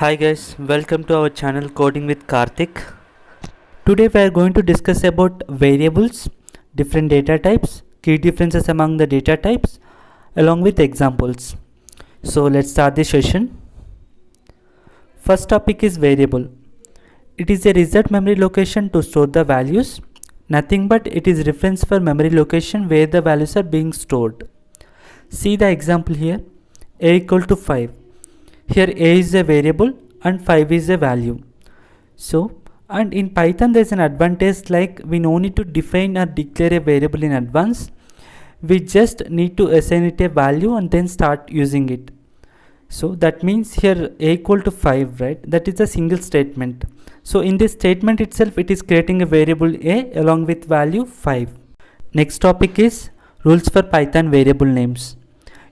Hi guys, welcome to our channel Coding with Karthik. Today we are going to discuss about variables, different data types, key differences among the data types along with examples. So let's start the session. First topic is variable. It is a reserved memory location to store the values. Nothing but it is reference for memory location where the values are being stored. See the example here. A equal to 5. Here a is a variable and 5 is a value. So, and in Python there is an advantage, like we no need to define or declare a variable in advance. We just need to assign it a value and then start using it. So that means here a equal to 5, right? That is a single statement. So in this statement itself it is creating a variable a along with value 5. Next topic is rules for Python variable names.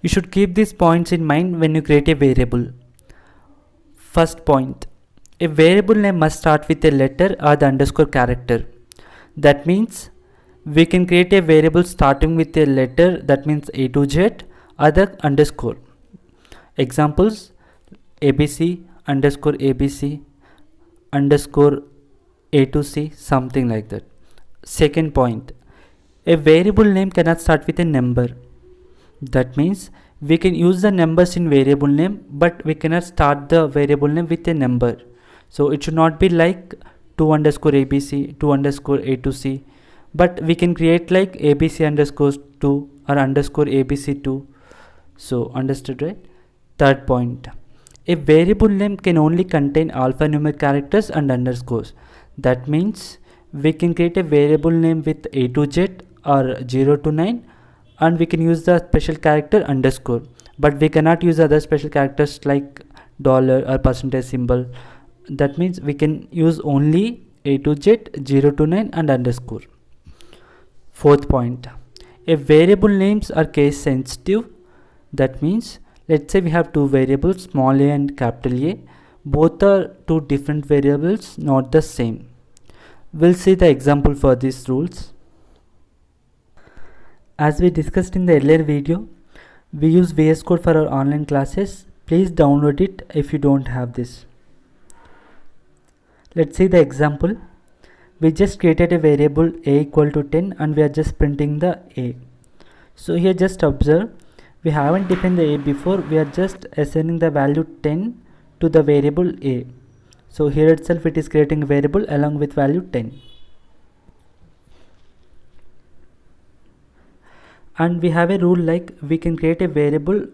You should keep these points in mind when you create a variable. First point, a variable name must start with a letter or the underscore character. That means we can create a variable starting with a letter, that means A to Z, or the underscore. Examples, ABC, underscore ABC, underscore A to C, something like that. Second point, a variable name cannot start with a number. That means we can use the numbers in variable name, but we cannot start the variable name with a number. So it should not be like 2 underscore ABC, 2 underscore A to C, but we can create like ABC underscore 2 or underscore ABC 2. So understood, right? Third point, a variable name can only contain alphanumeric characters and underscores. That means we can create a variable name with A to Z or 0 to 9, and we can use the special character underscore, but we cannot use other special characters like dollar or percentage symbol. That means we can use only A to Z, 0 to 9 and underscore. Fourth point, a variable names are case sensitive. That means let's say we have two variables, small a and capital A. Both are two different variables, not the same. We'll see the example for these rules. As we discussed in the earlier video, we use VS Code for our online classes. Please download it if you don't have this. Let's see the example. We just created a variable a equal to 10 and we are just printing the a. So here just observe, we haven't defined the a before, we are just assigning the value 10 to the variable a. So here itself it is creating a variable along with value 10. And we have a rule like we can create a variable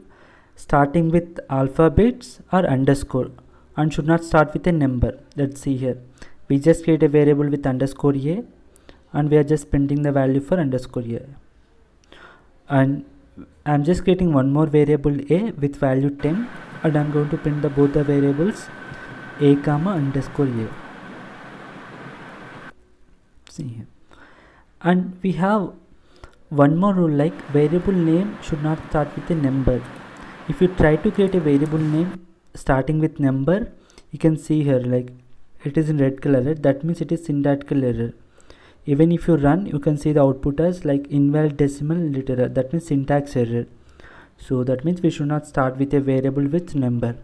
starting with alphabets or underscore and should not start with a number. Let's see here. We just create a variable with underscore a and we are just printing the value for underscore a. And I'm just creating one more variable a with value 10 and I'm going to print the both the variables a comma underscore a. See here. And we have one more rule like variable name should not start with a number. If you try to create a variable name starting with number, you can see here like it is in red color. That means it is syntactical error. Even if you run, you can see the output as like invalid decimal literal. That means syntax error. So that means we should not start with a variable with number.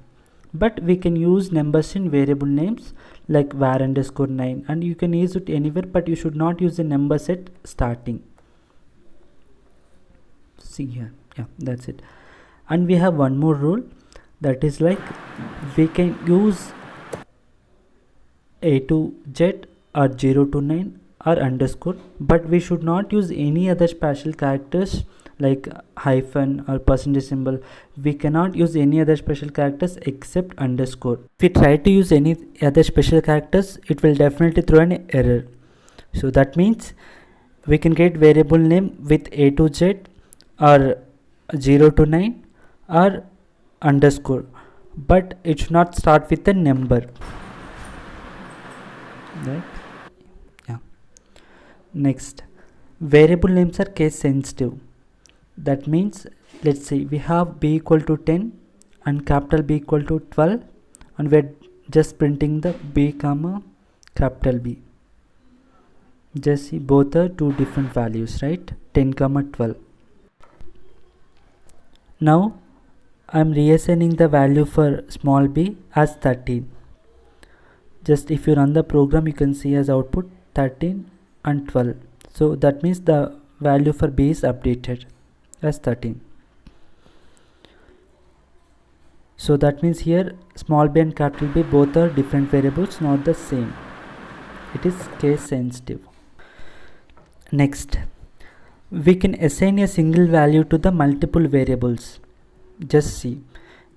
But we can use numbers in variable names like var underscore 9, and you can use it anywhere, but you should not use the numbers at starting. See here, yeah, that's it. And we have one more rule, that is like we can use A to Z or 0 to 9 or underscore, but we should not use any other special characters like hyphen or percentage symbol. We cannot use any other special characters except underscore. If we try to use any other special characters, it will definitely throw an error. So that means we can create variable name with A to Z or 0 to 9 or underscore, but it should not start with a number, right? Yeah. Next, variable names are case sensitive. That means let's say we have b equal to 10 and capital B equal to 12 and we're just printing the b comma capital B. Just see, both are two different values, right? 10 comma 12. Now I'm reassigning the value for small b as 13. Just if you run the program, you can see as output 13 and 12. So that means the value for b is updated as 13. So that means here small b and capital B both are different variables, not the same. It is case sensitive. Next, we can assign a single value to the multiple variables. Just see,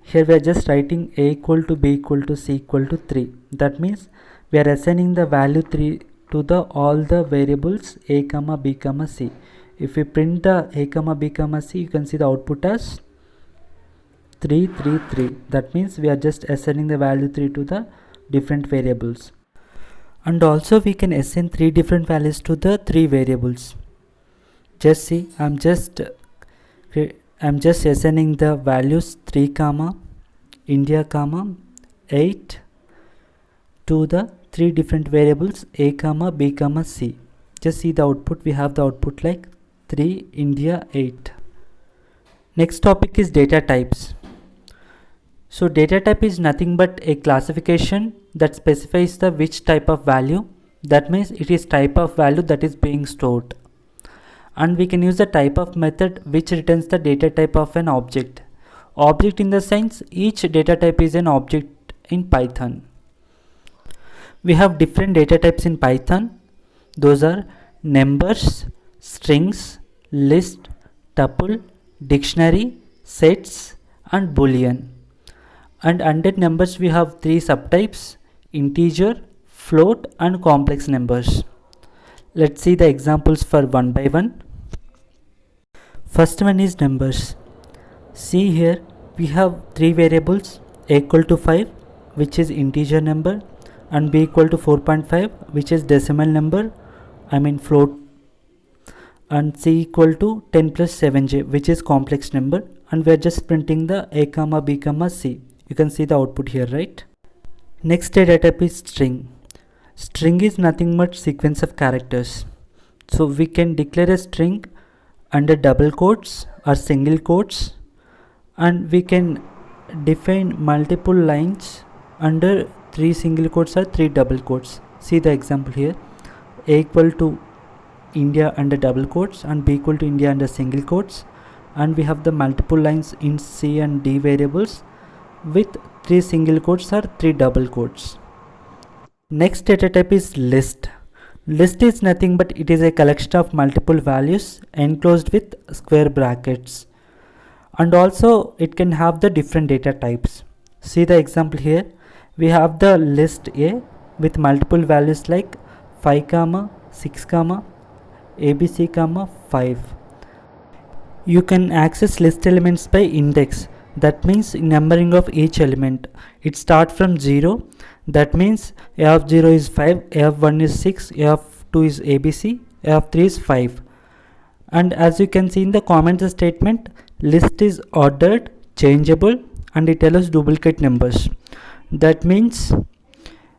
here we are just writing a equal to b equal to c equal to 3. That means we are assigning the value 3 to the all the variables a comma b comma c. If we print the a comma b comma c, you can see the output as 3 3 3. That means we are just assigning the value 3 to the different variables. And also we can assign 3 different values to the 3 variables. Just see, I'm just assigning the values 3 comma India comma 8 to the 3 different variables a comma b comma c. Just see the output. We have the output like 3 India 8. Next topic is data types. So data type is nothing but a classification that specifies the which type of value. That means it is type of value that is being stored. And we can use the type of method which returns the data type of an object. Object in the sense each data type is an object in Python. We have different data types in Python. Those are numbers, strings, list, tuple, dictionary, sets and boolean. And under numbers we have 3 subtypes: integer, float and complex numbers. Let's see the examples for one by one. First one is numbers. See here we have 3 variables: a equal to 5 which is integer number, and b equal to 4.5 which is decimal number, float, and c equal to 10 plus 7j which is complex number, and we are just printing the a comma b comma c. You can see the output here, right? Next data type is string. String is nothing but sequence of characters. So we can declare a string under double quotes or single quotes, and we can define multiple lines under 3 single quotes or 3 double quotes. See the example here: a equal to India under double quotes and b equal to India under single quotes, and we have the multiple lines in c and d variables with 3 single quotes or 3 double quotes. Next data type is list. List is nothing but it is a collection of multiple values enclosed with square brackets, and also it can have the different data types. See the example here. We have the list A with multiple values like 5 comma 6 comma abc comma 5. You can access list elements by index. That means numbering of each element. It starts from 0. That means a of 0 is 5, a of 1 is 6, a of 2 is abc, a of 3 is 5. And as you can see in the comment statement, list is ordered, changeable, and it allows duplicate numbers. That means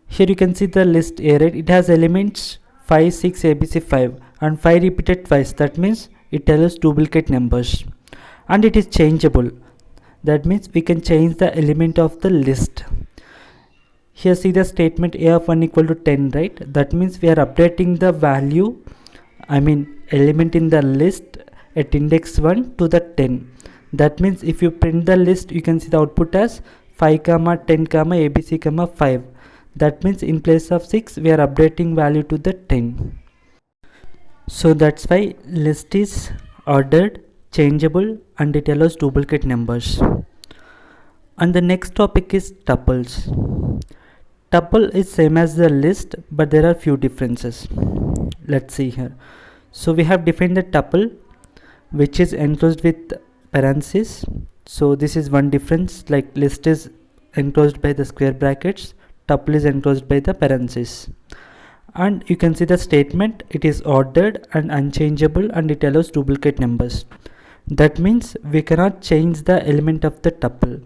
here you can see the list A, right? It has elements 5, 6, abc, 5 and 5 repeated twice. That means it allows duplicate numbers, and it is changeable. That means we can change the element of the list. Here see the statement a of 1 equal to 10, right? That means we are updating the value, element in the list at index 1 to the 10. That means if you print the list, you can see the output as 5 comma 10 comma abc comma 5. That means in place of 6 we are updating value to the 10. So that's why list is ordered, changeable, and it allows duplicate numbers. And the next topic is tuples. Tuple is same as the list, but there are few differences. Let's see here. So we have defined the tuple which is enclosed with parentheses. So this is one difference, like list is enclosed by the square brackets, tuple is enclosed by the parentheses. And you can see the statement, it is ordered and unchangeable, and it allows duplicate numbers. That means we cannot change the element of the tuple.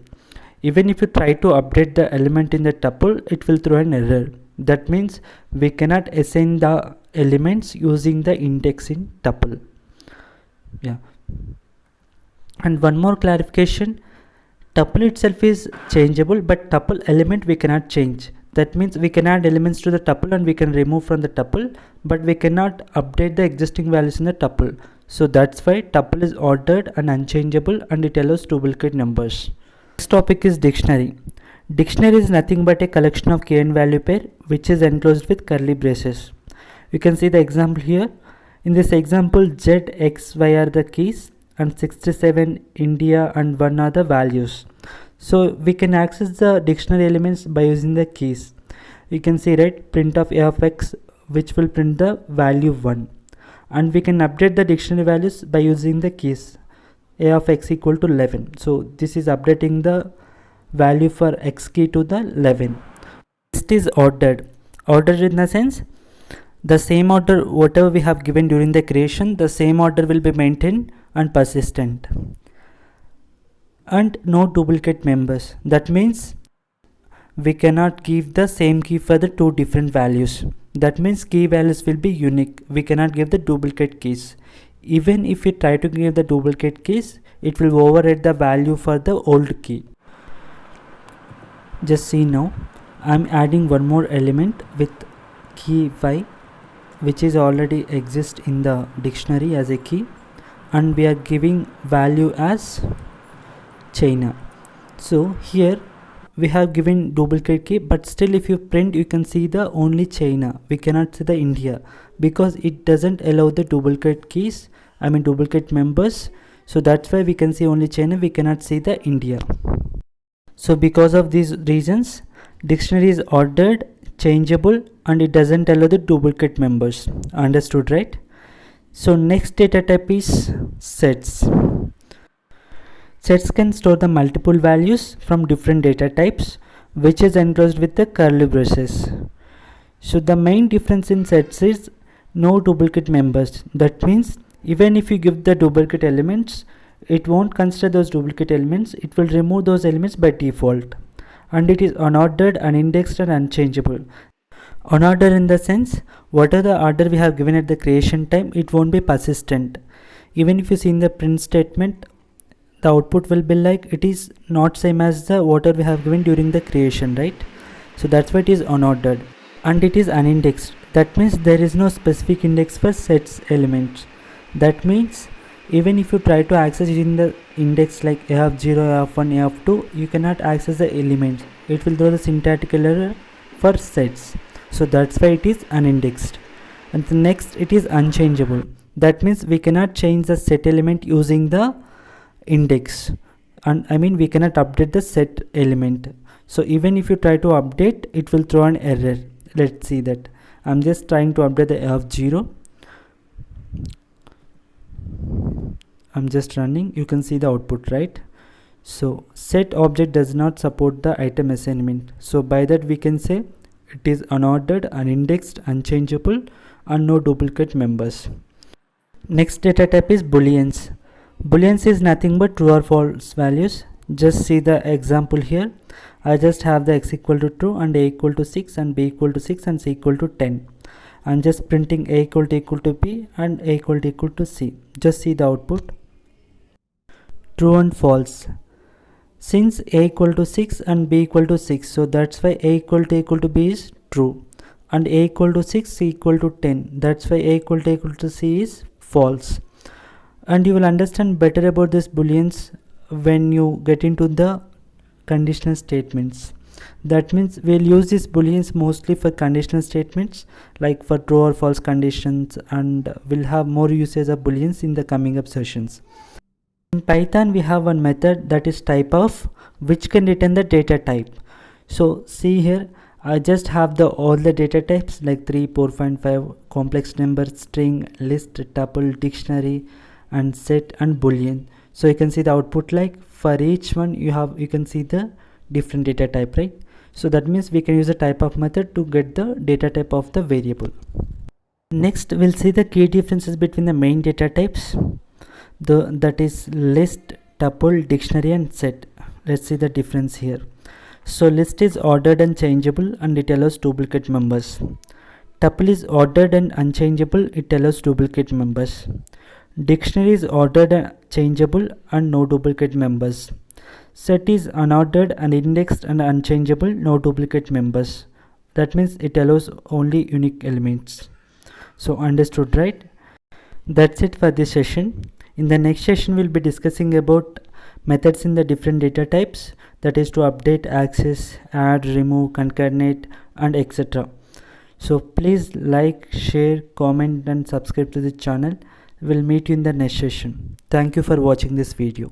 Even if you try to update the element in the tuple, it will throw an error. That means we cannot assign the elements using the index in tuple. And one more clarification, Tuple itself is changeable, but tuple element we cannot change. That means we can add elements to the tuple and we can remove from the tuple, but we cannot update the existing values in the tuple. So that's why tuple is ordered and unchangeable, and it allows duplicate numbers. Next topic is dictionary. Dictionary is nothing but a collection of key and value pair which is enclosed with curly braces. You can see the example here. In this example, Z, X, Y are the keys and 67, India and 1 are the values. So we can access the dictionary elements by using the keys. You can see, right, print of A of X, which will print the value 1. And we can update the dictionary values by using the keys. A of X equal to 11. So this is updating the value for X key to the 11. List is ordered. Ordered in the sense, the same order whatever we have given during the creation, the same order will be maintained and persistent. And no duplicate members. That means we cannot give the same key for the two different values. That means key values will be unique. We cannot give the duplicate keys. Even if we try to give the duplicate keys, it will override the value for the old key. Just see now, I am adding one more element with key Y, which is already exist in the dictionary as a key, and we are giving value as China. So here we have given duplicate key, but still if you print, you can see the only China. We cannot see the India because it doesn't allow the duplicate keys, duplicate members. So that's why we can see only China, we cannot see the India. So because of these reasons, dictionary is ordered, changeable, and it doesn't allow the duplicate members. Understood, right? So next data type is sets. Sets can store the multiple values from different data types, which is enclosed with the curly braces. So the main difference in sets is no duplicate members. That means even if you give the duplicate elements, it won't consider those duplicate elements. It will remove those elements by default. And it is unordered, unindexed, and unchangeable. Unordered in the sense, whatever the order we have given at the creation time, it won't be persistent. Even if you see in the print statement, the output will be like, it is not same as the whatever we have given during the creation, right? So that's why it is unordered. And it is unindexed. That means there is no specific index for sets elements. That means even if you try to access it in the index like A of 0, A of 1, A of 2, you cannot access the elements. It will throw the syntactical error for sets. So that's why it is unindexed. And the next, it is unchangeable. That means we cannot change the set element using the index. And we cannot update the set element. So even if you try to update, it will throw an error. Let's see that. I'm just trying to update the A of 0. I'm just running. You can see the output, right? So set object does not support the item assignment. So by that we can say it is unordered, unindexed, unchangeable, and no duplicate members. Next data type is booleans. Booleans is nothing but true or false values. Just see the example here. I just have the x equal to true and a equal to 6 and b equal to 6 and c equal to 10. I'm just printing a equal to b and a equal to c. Just see the output. True and false. Since a equal to 6 and b equal to 6, so that's why a equal to b is true, and a equal to 6, c equal to 10, that's why a equal to c is false. And you will understand better about this booleans when you get into the conditional statements. That means we'll use these booleans mostly for conditional statements, like for true or false conditions, and we'll have more usage of booleans in the coming up sessions. In Python, we have one method that is typeof, which can return the data type. So see here, I just have all the data types like 3, 4, 5, complex number, string, list, tuple, dictionary, and set, and boolean. So you can see the output, like for each one you can see the different data type, right? So that means we can use the typeof method to get the data type of the variable. Next, we'll see the key differences between the main data types. That is list, tuple, dictionary, and set. Let's see the difference here. So list is ordered and changeable, and it allows duplicate members. Tuple is ordered and unchangeable, it allows duplicate members. Dictionary is ordered and changeable and no duplicate members. Set is unordered and indexed and unchangeable, no duplicate members. That means it allows only unique elements. So understood, right? That's it for this session. In the next session, we'll be discussing about methods in the different data types, that is to update, access, add, remove, concatenate, and etc. So please like, share, comment and subscribe to the channel. We'll meet you in the next session. Thank you for watching this video.